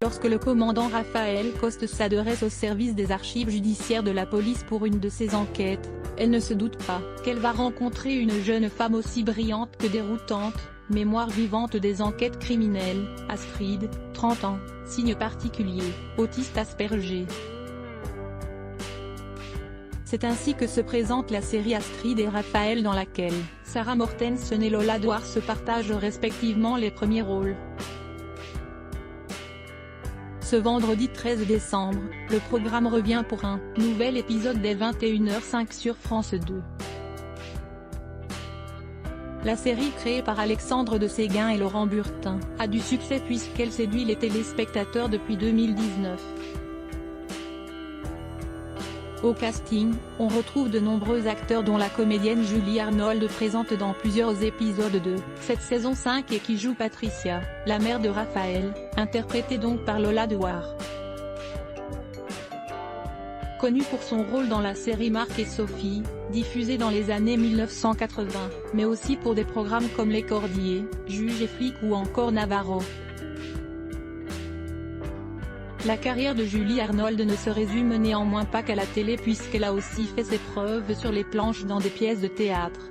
Lorsque le commandant Raphaël Coste s'adresse au service des archives judiciaires de la police pour une de ses enquêtes, elle ne se doute pas qu'elle va rencontrer une jeune femme aussi brillante que déroutante, mémoire vivante des enquêtes criminelles, Astrid, 30 ans, signe particulier, autiste Asperger. C'est ainsi que se présente la série Astrid et Raphaël, dans laquelle Sarah Mortensen et Lola Dwar se partagent respectivement les premiers rôles. Ce vendredi 13 décembre, le programme revient pour un nouvel épisode dès 21h05 sur France 2. La série, créée par Alexandre de Séguin et Laurent Burtin, a du succès puisqu'elle séduit les téléspectateurs depuis 2019. Au casting, on retrouve de nombreux acteurs dont la comédienne Julie Arnold, présente dans plusieurs épisodes de cette saison 5 et qui joue Patricia, la mère de Raphaël, interprétée donc par Lola Dwar. Connue pour son rôle dans la série Marc et Sophie, diffusée dans les années 1980, mais aussi pour des programmes comme Les Cordiers, Juge et flic ou encore Navarro. La carrière de Julie Arnold ne se résume néanmoins pas qu'à la télé puisqu'elle a aussi fait ses preuves sur les planches dans des pièces de théâtre.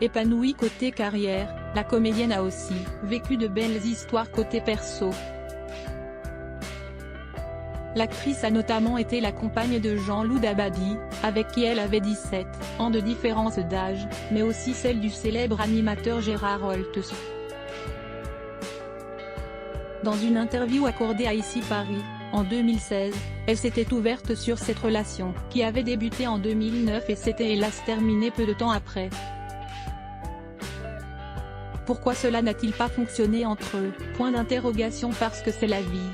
Épanouie côté carrière, la comédienne a aussi vécu de belles histoires côté perso. L'actrice a notamment été la compagne de Jean-Loup Dabadi, avec qui elle avait 17 ans de différence d'âge, mais aussi celle du célèbre animateur Gérard Holtes. Dans une interview accordée à Ici Paris, en 2016, elle s'était ouverte sur cette relation, qui avait débuté en 2009 et s'était hélas terminée peu de temps après. Pourquoi cela n'a-t-il pas fonctionné entre eux? Parce que c'est la vie.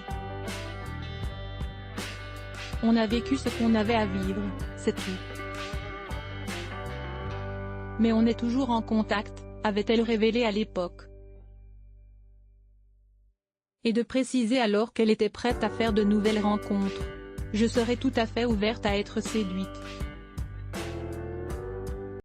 On a vécu ce qu'on avait à vivre, c'est tout. Mais on est toujours en contact, avait-elle révélé à l'époque. Et de préciser alors qu'elle était prête à faire de nouvelles rencontres. Je serais tout à fait ouverte à être séduite.